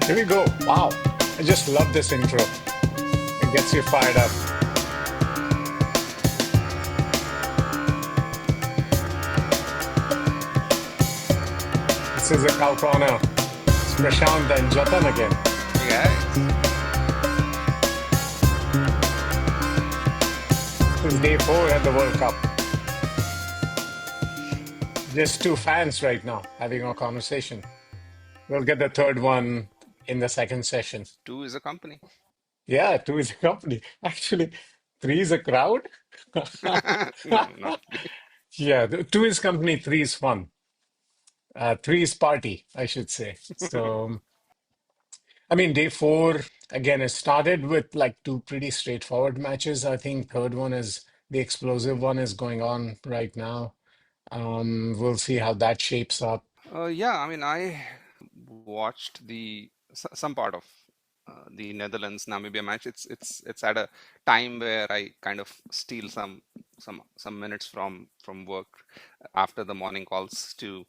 Here we go. Wow. I just love this intro. It gets you fired up. This is a cow corner. It's Prashant and Jatan again. Hey guys. This is day four at the World Cup. Just two fans right now having a conversation. We'll get the third one in the second session. Two is a company. Yeah, two is a company. Actually, three is a crowd. No, not really. Yeah, two is company, three is fun. Three is party, I should say. So, I mean, day four, again, it started with like two pretty straightforward matches. I think third one is the explosive one is going on right now. We'll see how that shapes up. Yeah, I mean, I watched some part of the Netherlands Namibia match. It's at a time where I kind of steal some minutes from work after the morning calls to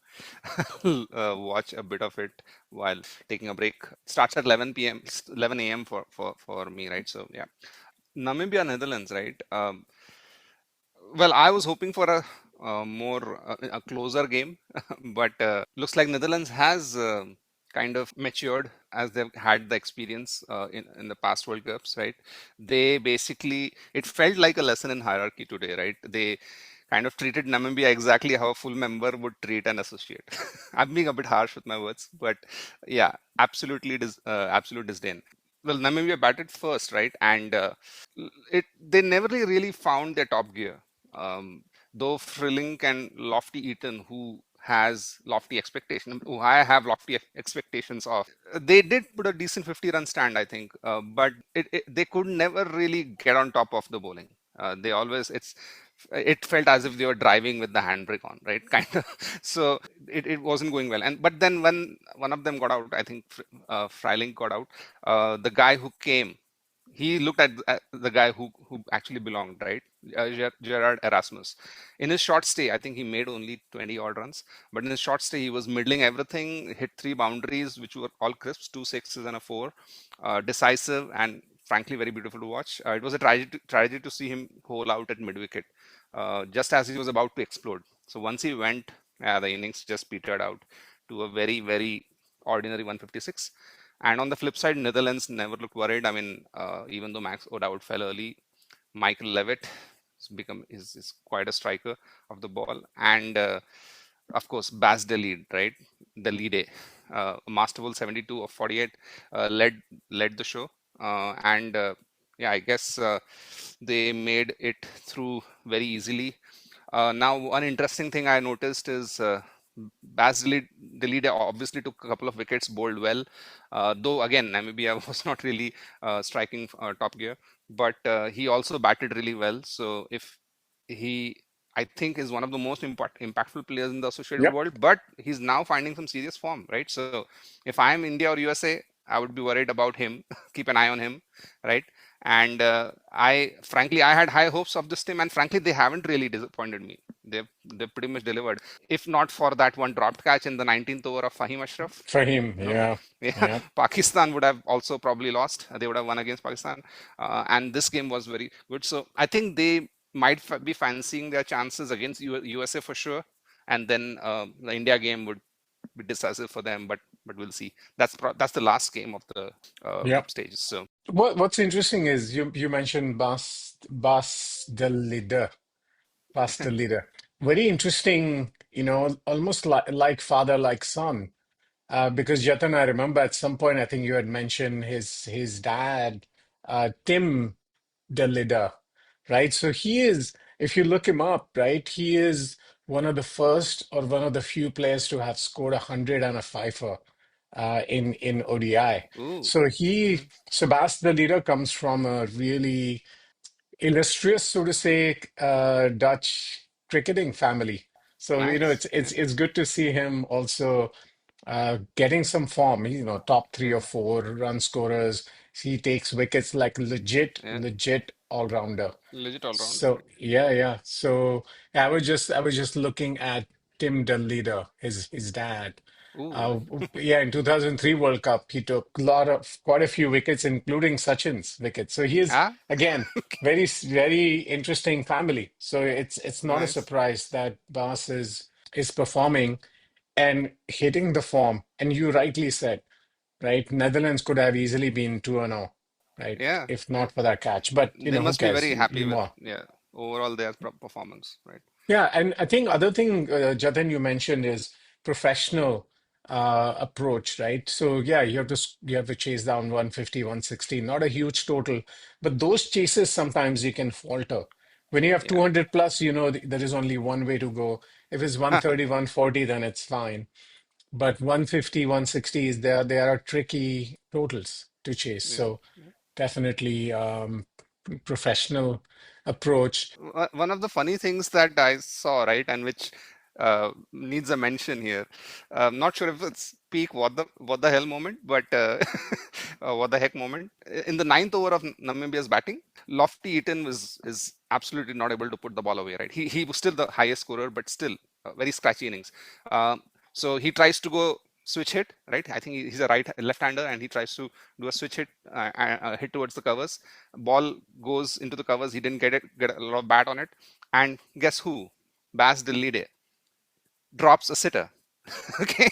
watch a bit of it while taking a break. Starts at 11 p.m. 11 a.m. for me, right? So yeah, Namibia Netherlands, right? Well, I was hoping for a closer game, but looks like Netherlands has kind of matured as they've had the experience in the past World Cups, right? They basically it felt like a lesson in hierarchy today, right? They kind of treated Namibia exactly how a full member would treat an associate. I'm being a bit harsh with my words, but yeah, absolute disdain. Well, Namibia batted first, right? And it they never really found their top gear. Though Frillink and Lofty Eaton, who has lofty expectation, who I have lofty expectations of, they did put a decent 50-run stand, I think, but they could never really get on top of the bowling. They always it felt as if they were driving with the handbrake on, right? Kind of. So it wasn't going well. And but then when one of them got out, I think Freiling got out. The guy who came, he looked at the guy who actually belonged, right? Gerard Erasmus. In his short stay, I think he made only 20 odd runs, but in his short stay, he was middling everything, hit three boundaries, which were all crisps, two sixes and a four, decisive and frankly very beautiful to watch. It was a tragedy to see him hole out at mid wicket, just as he was about to explode. So once he went, the innings just petered out to a very ordinary 156. And on the flip side, Netherlands never looked worried. I mean, even though Max O'Dowd fell early, Michael Levitt is quite a striker of the ball, and of course Bas de Lead, right? The lead, masterful 72 of 48, led the show, and yeah, I guess they made it through very easily. Now, one interesting thing I noticed is Bas de Lead obviously took a couple of wickets, bowled well, though again Namibia was not really striking top gear, but he also batted really well. So if he, I think, is one of the most impactful players in the associated Yep. world, but he's now finding some serious form, right? So if I'm India or USA, I would be worried about him, keep an eye on him, right? And frankly, I had high hopes of this team, and frankly, they haven't really disappointed me. They've pretty much delivered. If not for that one dropped catch in the 19th over of Fahim Ashraf, For him, you know, yeah. yeah, Yeah. Pakistan would have also probably lost. They would have won against Pakistan, and this game was very good. So I think they might be fancying their chances against USA for sure, and then the India game would be decisive for them. But we'll see. That's the last game of the Yep. group stages. So What's interesting is you mentioned Bas the leader. Bas the leader. Very interesting, almost like father, like son. Because Jatan, I remember at some point, I think you had mentioned his dad, Tim the leader, right? So he is, if you look him up, right, he is one of the first or one of the few players to have scored 100 and a fifer in ODI. ooh, So mhm, Sebastian the leader comes from a really illustrious, so to say, Dutch cricketing family. So, nice, it's good to see him also getting some form, top three or yeah, four run scorers. He takes wickets like yeah, legit all-rounder. legit all rounder. So yeah, yeah. So I was just looking at Tim Dunleader, his dad. Ooh. Uh, yeah, in 2003 World Cup, he took quite a few wickets, including Sachin's wickets. So he is Ah, again very interesting family. So it's not a nice. surprise that Bas is performing and hitting the form. And you rightly said, right? Netherlands could have easily been 2-0, right? Yeah, If yeah. not for that catch. But They who must be cares? very happy with, More. yeah, overall their performance, right? Yeah, and I think other thing, Jatin, you mentioned is professional approach, right? So yeah, you have to chase down 150, 160, not a huge total, but those chases sometimes you can falter. When you have Yeah. 200 plus, there is only one way to go. If it's 130, 140, then it's fine. But 150, 160 is there are tricky totals to chase. Yeah. So definitely professional approach. One of the funny things that I saw, right, and which needs a mention here. Not sure if it's peak what the hell moment, but what the heck moment. In the ninth over of Namibia's batting, Lofty Eaton is absolutely not able to put the ball away. Right, he was still the highest scorer, but still very scratchy innings. So he tries to go switch hit. Right, I think he's a left-hander, and he tries to do a switch hit, hit towards the covers. Ball goes into the covers. He didn't get a lot of bat on it. And guess who? Bas Dillide drops a sitter. Okay.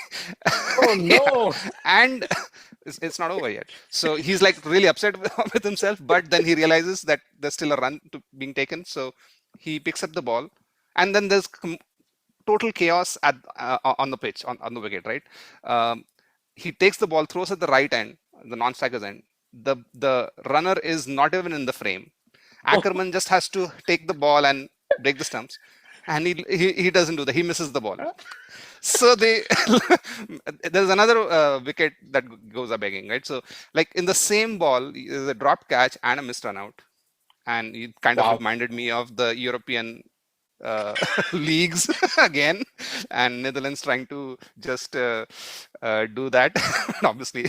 Oh Yeah. no! And it's not over yet. So he's like really upset with himself, but then he realizes that there's still a run being taken. So he picks up the ball, and then there's total chaos on the pitch, on the wicket, right? Um, he takes the ball, throws at the right end, the non-striker's end. The runner is not even in the frame. Ackerman just has to take the ball and break the stumps, and he doesn't do that. He misses the ball. So they there's another wicket that goes a begging, right? So like in the same ball, there's a drop catch and a missed run out, and it kind of Wow. reminded me of the European uh, leagues again, and Netherlands trying to just do that, obviously.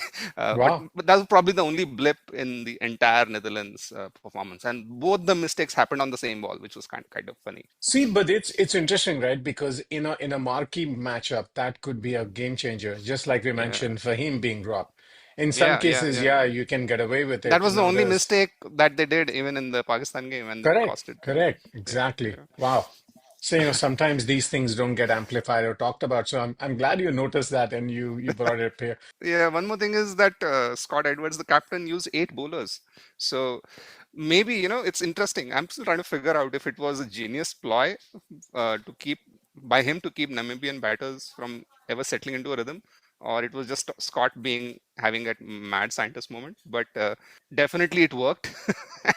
Wow. But that was probably the only blip in the entire Netherlands performance, and both the mistakes happened on the same ball, which was kind of funny. See, but it's interesting, right? Because in a marquee matchup, that could be a game changer, just like we Yeah, mentioned for him being dropped. In some yeah, yeah, cases, yeah. yeah, you can get away with That it. was In the only others, mistake that they did, even in the Pakistan game, and it correct, cost it them. correct, Yeah, exactly. yeah. Wow. So, sometimes these things don't get amplified or talked about. So I'm glad you noticed that and you brought it up here. Yeah, one more thing is that Scott Edwards, the captain, used 8 bowlers. So maybe, it's interesting. I'm still trying to figure out if it was a genius ploy to keep by him to keep Namibian batters from ever settling into a rhythm, or it was just Scott being having a mad scientist moment. But definitely it worked,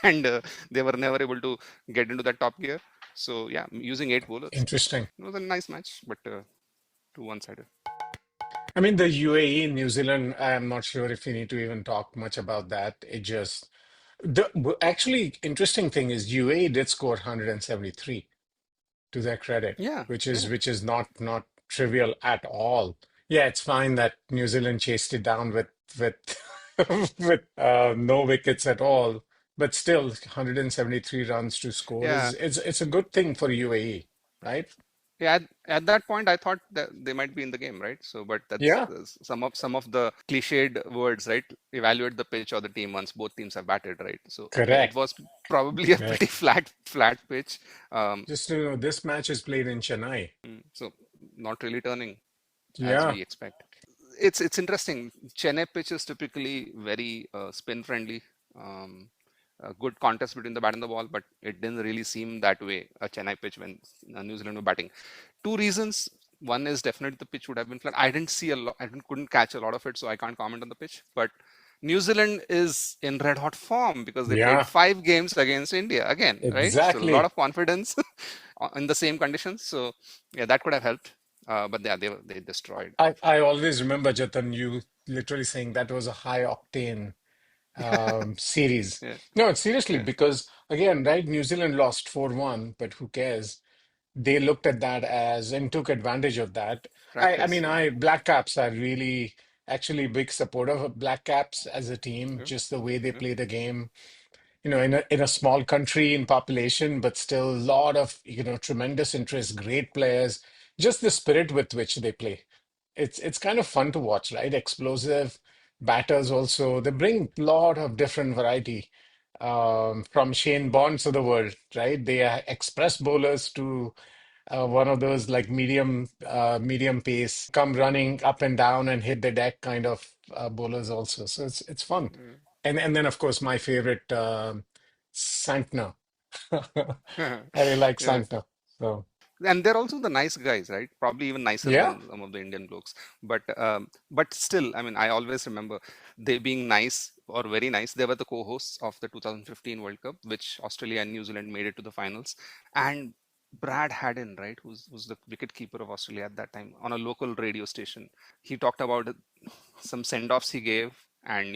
and they were never able to get into that top gear. So yeah, using 8 bowlers. Interesting. It was a nice match, but too one-sided. I mean, the UAE, New Zealand, I'm not sure if we need to even talk much about that. It just actually interesting thing is UAE did score 173 to their credit, Yeah, which yeah. is not trivial at all. Yeah, it's fine that New Zealand chased it down with with no wickets at all, but still 173 runs to score Yeah, is it's a good thing for UAE, right? yeah. At that point, I thought that they might be in the game, right? So, but Yeah, that's some of the cliched words, right? Evaluate the pitch or the team once both teams have batted, right? So, yeah, it correct, was probably a correct. pretty flat pitch. Um, Just to know, this match is played in Chennai. so not really turning as Yeah, we expect. It's interesting. Chennai pitch is typically very spin friendly. Um, a good contest between the bat and the ball, but it didn't really seem that way a Chennai pitch when New Zealand were batting. Two reasons. One is definitely the pitch would have been flat. I didn't see a lot. Couldn't catch a lot of it, so I can't comment on the pitch. But New Zealand is in red hot form because they played yeah, 5 games against India again, right? So a lot exactly. of confidence in the same conditions. So yeah, that could have helped. But yeah, they destroyed. I always remember, Jatan, you literally saying that was a high octane series. Yeah, No, seriously, yeah. because again, right, New Zealand lost 4-1, but who cares? They looked at that as and took advantage of that. I Practice. mean, Yeah, Black Caps are really actually big supporter of Black Caps as a team, yeah, just the way they yeah. play the game. In a small country in population, but still a lot of, tremendous interest, great players, just the spirit with which they play. it's kind of fun to watch, right? Explosive batters also. They bring a lot of different variety, from Shane Bonds of the world, right? They are express bowlers to one of those like medium pace, come running up and down and hit the deck kind of bowlers also. So it's fun. And then of course my favorite, Santner. I really like Yeah. Santner. So And they're also the nice guys, right? Probably even nicer yeah. than some of the Indian blokes. But still, I mean, I always remember they being nice or very nice. They were the co-hosts of the 2015 World Cup, which Australia and New Zealand made it to the finals. And Brad Haddin, right, who's the wicket keeper of Australia at that time, on a local radio station, he talked about some send-offs he gave, and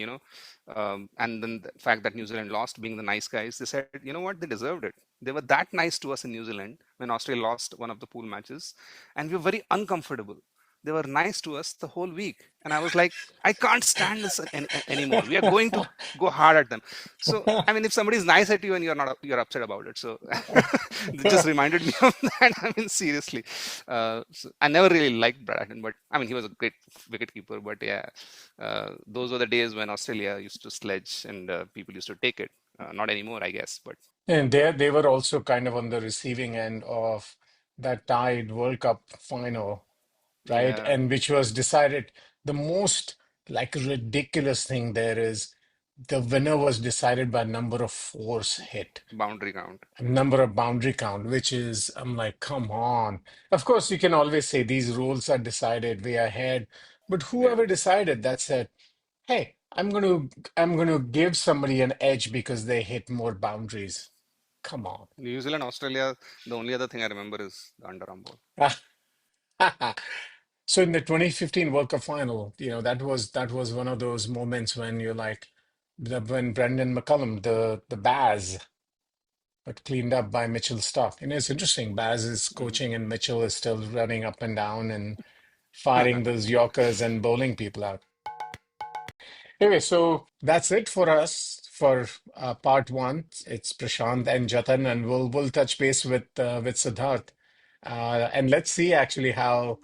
and then the fact that New Zealand lost, being the nice guys, they said, you know what, they deserved it. They were that nice to us in New Zealand when Australia lost one of the pool matches, and we were very uncomfortable. They were nice to us the whole week, and I was like, I can't stand this anymore. We are going to go hard at them. So, I mean, if somebody is nice at you and you're upset about it, so it just reminded me of that. I mean, seriously, so I never really liked Bradden, but I mean, he was a great wicketkeeper. But yeah, those were the days when Australia used to sledge and people used to take it. Not anymore, I guess. But And they were also kind of on the receiving end of that tied World Cup final, right? yeah, And which was decided, the most like ridiculous thing there is the winner was decided by number of fours hit, boundary count. number of boundary count, which is, I'm like, come on. Of course, you can always say these rules are decided way ahead, but Yeah. whoever decided that said, hey, I'm gonna give somebody an edge because they hit more boundaries. Come on. New Zealand, Australia, the only other thing I remember is the underarm ball. So in the 2015 World Cup final, that was one of those moments when you're like, when Brendan McCullum, the Baz, but cleaned up by Mitchell Starc. And it's interesting. Baz is coaching and Mitchell is still running up and down and firing those Yorkers and bowling people out. Anyway, so that's it for us for part one. It's Prashant and Jatan, and we'll touch base with Siddharth. And let's see actually how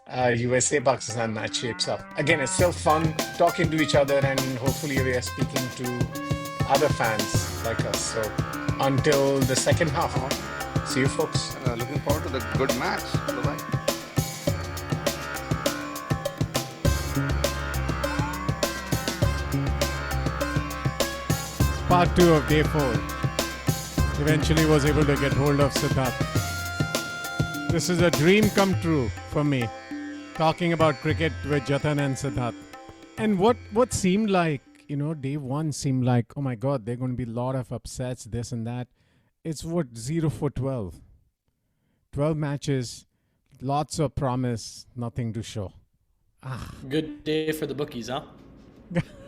USA Pakistan match shapes up. Again, it's still fun talking to each other, and hopefully, we are speaking to other fans like us. So, until the second half, see you, folks. Looking forward to the good match. Bye bye. Part 2 of day 4. Eventually was able to get hold of Siddharth. This is a dream come true for me. Talking about cricket with Jatan and Siddharth. And what seemed like, day 1 seemed like, oh my god, there are going to be a lot of upsets, this and that. It's 0 for 12. 12 matches, lots of promise, nothing to show. Good day for the bookies, huh?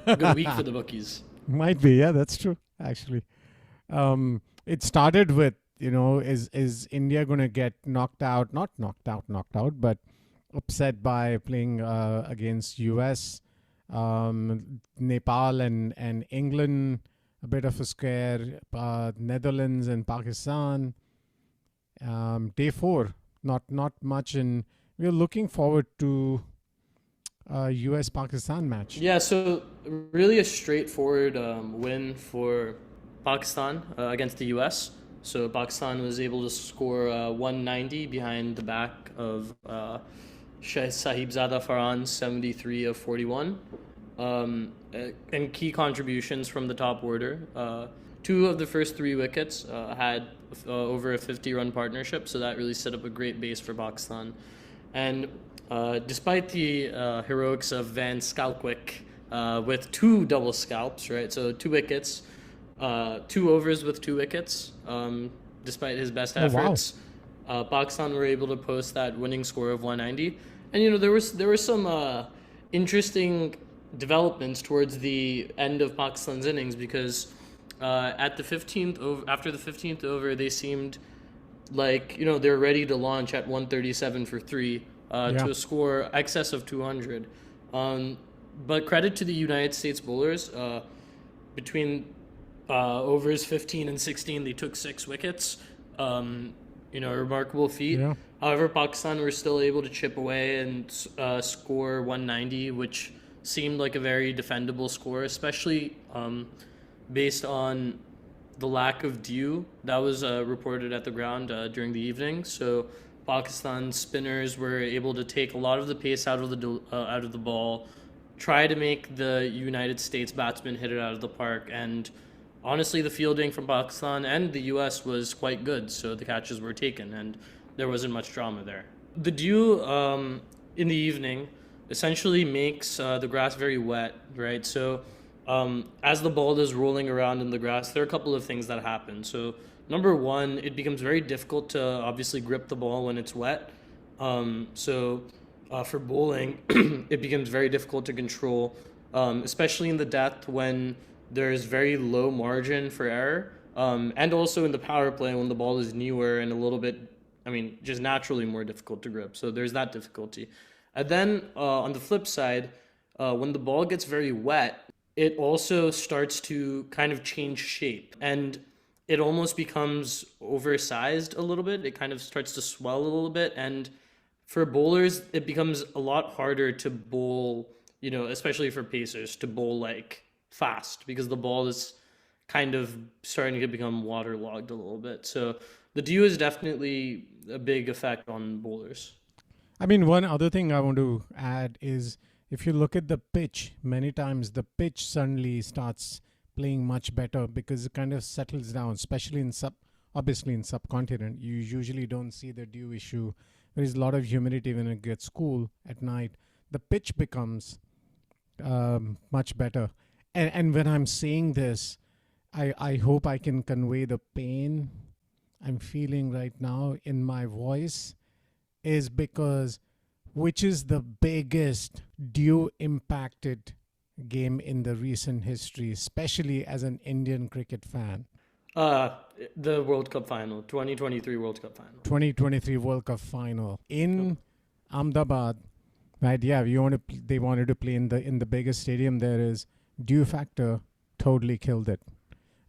Good week for the bookies. Might be, yeah, that's true, actually. It started with, is India going to get knocked out? Not knocked out, but upset by playing against US, Nepal and England, a bit of a scare, Netherlands and Pakistan. Day 4, not much, and we're looking forward to US-Pakistan match. Yeah, so really a straightforward win for Pakistan against the US. So Pakistan was able to score 190 behind the back of Sahibzada Farhan's 73 of 41. And key contributions from the top order. 2 of the first 3 wickets had over a 50-run partnership, so that really set up a great base for Pakistan. And despite the heroics of Van Schalkwyk with 2 double scalps, right? So 2 wickets, 2 overs with 2 wickets. Despite his best efforts, Pakistan were able to post that winning score of 190. And there were some interesting developments towards the end of Pakistan's innings, because at the 15th over, after the 15th over, they seemed like they're ready to launch at 137 for 3 to a score excess of 200. But credit to the United States bowlers. Between overs 15 and 16, they took 6 wickets. A remarkable feat. Yeah. However, Pakistan were still able to chip away and score 190, which seemed like a very defendable score, especially based on the lack of dew that was reported at the ground during the evening. So Pakistan spinners were able to take a lot of the pace out of the ball, try to make the United States batsmen hit it out of the park, and honestly, the fielding from Pakistan and the U.S. was quite good, so the catches were taken, and there wasn't much drama there. The dew in the evening essentially makes the grass very wet, right? So as the ball is rolling around in the grass, there are a couple of things that happen. So number one, it becomes very difficult to obviously grip the ball when it's wet. For bowling, it becomes very difficult to control, especially in the depth when there's very low margin for error, and also in the power play when the ball is newer and a little bit, just naturally more difficult to grip. So there's that difficulty. And then on the flip side, when the ball gets very wet, it also starts to kind of change shape, and it almost becomes oversized a little bit. It kind of starts to swell a little bit, and for bowlers, it becomes a lot harder to bowl, especially for pacers, to bowl like fast because the ball is kind of starting to become waterlogged a little bit. So the dew is definitely a big effect on bowlers. One other thing I want to add is if you look at the pitch, many times the pitch suddenly starts playing much better because it kind of settles down, especially obviously in subcontinent. You usually don't see the dew issue. There is a lot of humidity when it gets cool at night. The pitch becomes much better. And when I'm saying this, I hope I can convey the pain I'm feeling right now in my voice, is because which is the biggest dew impacted game in the recent history, especially as an Indian cricket fan? The World Cup final, 2023 World Cup final. 2023 World Cup final in Ahmedabad, right? Yeah, they wanted to play in the biggest stadium there is. Dew factor totally killed it.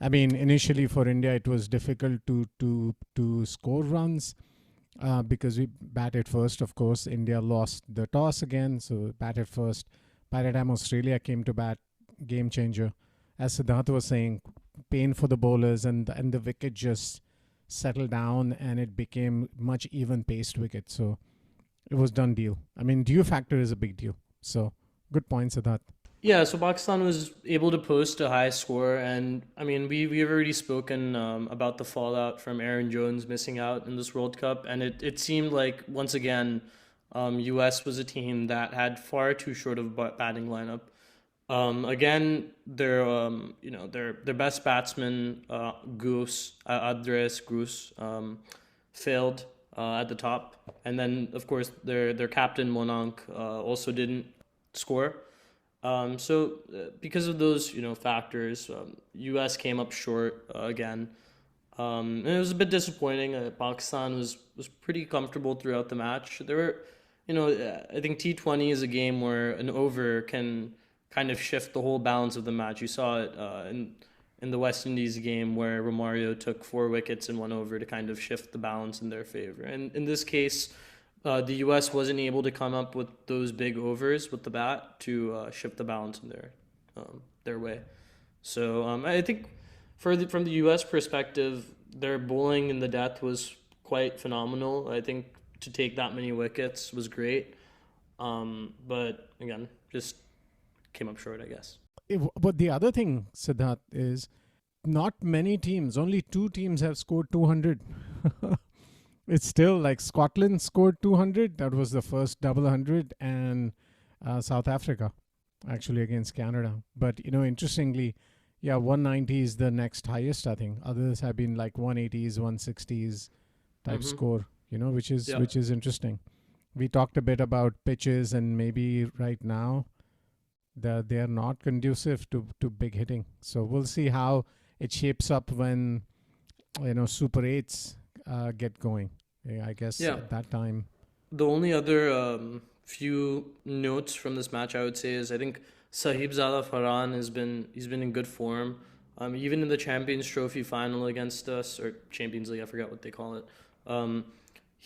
Initially for India it was difficult to score runs because we batted first. Of course, India lost the toss again, so batted first. By the time Australia came to bat, game changer. As Siddharth was saying, pain for the bowlers, and the wicket just settled down and it became much even paced wicket. So it was done deal. Dew factor is a big deal. So good point, Siddharth. Yeah, so Pakistan was able to post a high score, and we've already spoken about the fallout from Aaron Jones missing out in this World Cup, and it seemed like once again, U.S. was a team that had far too short of batting lineup. Again, their best batsman Andres Goose failed at the top, and then of course their captain Monank also didn't score. Because of those factors, U.S. came up short again, and it was a bit disappointing. Pakistan was pretty comfortable throughout the match. There were, I think T20 is a game where an over can kind of shift the whole balance of the match. You saw it in the West Indies game where Romario took 4 wickets in 1 over to kind of shift the balance in their favor. And in this case, the U.S. wasn't able to come up with those big overs with the bat to shift the balance in their way. So I think from the U.S. perspective, their bowling in the death was quite phenomenal. I think to take that many wickets was great. But again, just came up short, I guess. But the other thing, Siddharth, is not many teams, only 2 teams have scored 200. It's still like Scotland scored 200. That was the first double 100, and South Africa actually against Canada. But, interestingly, 190 is the next highest, I think. Others have been like 180s, 160s type score, which is interesting. We talked a bit about pitches, and maybe right now they are not conducive to big hitting. So we'll see how it shapes up when, Super 8s get going. I guess at that time. The only other few notes from this match I would say is I think Sahibzada Farhan he's been in good form. Even in the Champions Trophy final against us, or Champions League, I forgot what they call it.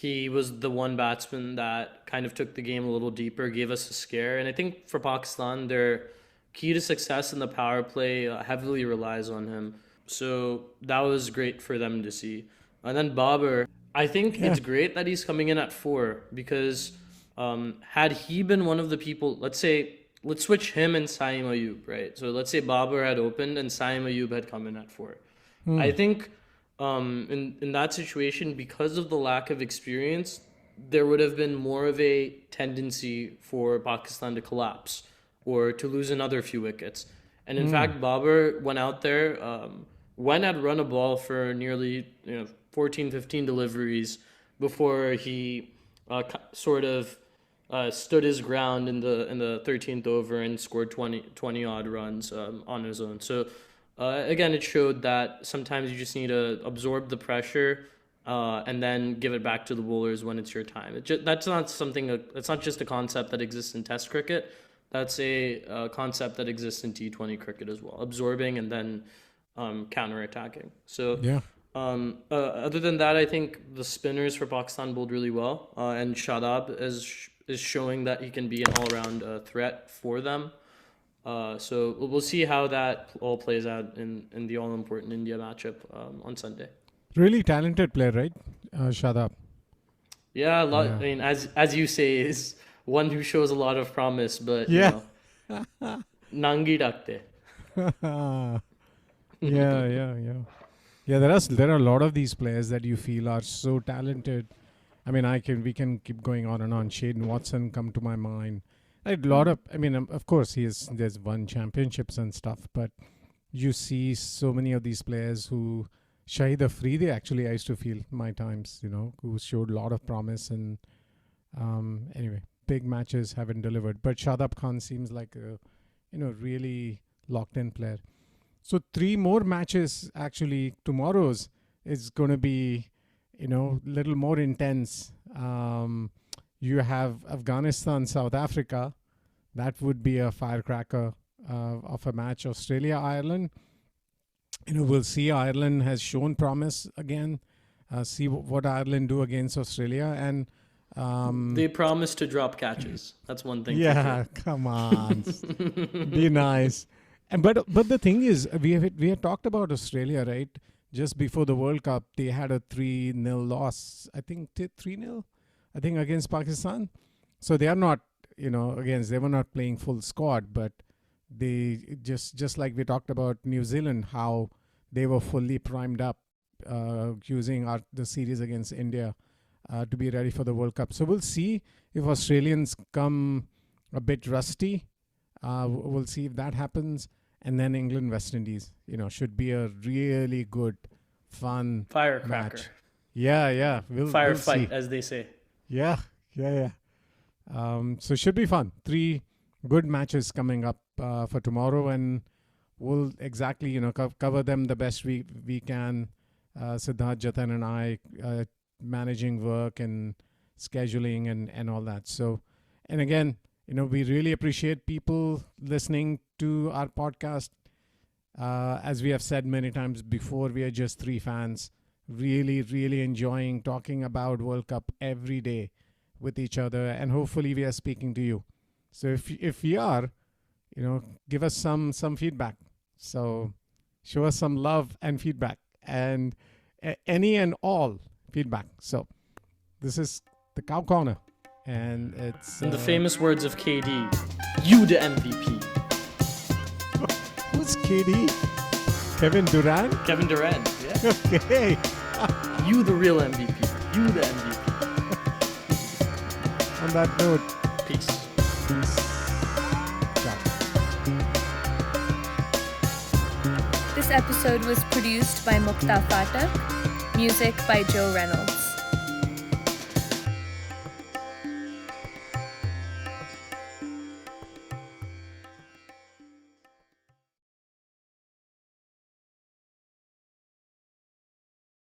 he was the one batsman that kind of took the game a little deeper, gave us a scare. And I think for Pakistan, their key to success in the power play heavily relies on him. So that was great for them to see. And then Babar, I think it's great that he's coming in at 4 because had he been one of the people, let's switch him and Saim Ayub, right? So let's say Babar had opened and Saim Ayub had come in at 4. I think in that situation, because of the lack of experience, there would have been more of a tendency for Pakistan to collapse or to lose another few wickets. And in fact, Babar went out there, had run a ball for nearly 14, 15 deliveries before he sort of stood his ground in the 13th over and scored 20 odd runs on his own. So again, it showed that sometimes you just need to absorb the pressure and then give it back to the bowlers when it's your time. That's not just a concept that exists in Test cricket. That's a concept that exists in T20 cricket as well. Absorbing and then counter-attacking. So other than that, I think the spinners for Pakistan bowled really well, and Shadab is showing that he can be an all-round threat for them. So we'll see how that all plays out in the all-important India matchup on Sunday. Really talented player, right? Shadab. Yeah, a lot. Yeah. I mean, as you say, is one who shows a lot of promise, but nangi rakte. Yeah. There are a lot of these players that you feel are so talented. I mean, we can keep going on and on. Shaden Watson come to my mind. A lot of, I mean, of course, there's won championships and stuff, but you see so many of these players who Shahid Afridi, actually, I used to feel my times, who showed a lot of promise, and anyway, big matches haven't delivered. But Shadab Khan seems like a, really locked-in player. So 3 more matches, actually, tomorrow's is going to be, little more intense. You have Afghanistan, South Africa. That would be a firecracker of a match. Australia, Ireland. We'll see. Ireland has shown promise again. See what Ireland do against Australia. And they promise to drop catches. That's one thing. Yeah, come on. Be nice. But the thing is, we had talked about Australia, right? Just before the World Cup, they had a 3-0 loss. I think 3-0. I think against Pakistan. So they are not, they were not playing full squad, but they just like we talked about New Zealand, how they were fully primed up using the series against India to be ready for the World Cup. So we'll see if Australians come a bit rusty. We'll see if that happens. And then England, West Indies, should be a really good, fun firecracker match. Yeah. Firefight, as they say. Yeah. So should be fun. 3 good matches coming up for tomorrow, and we'll exactly, cover them the best we can. Siddharth, Jatan and I managing work and scheduling and all that. So, and again, we really appreciate people listening to our podcast. As we have said many times before, we are just 3 fans, really, really enjoying talking about World Cup every day with each other, and hopefully we are speaking to you. So if we are, give us some feedback. So show us some love and feedback, and any and all feedback. So this is the Cow Corner, and it's in the famous words of KD, you the MVP. Who's KD? Kevin Durant? Kevin Durant, yeah. Okay. You the real MVP. You the MVP. On that note, peace. Ciao. This episode was produced by Mukta Phatak. Music by Joe Reynolds.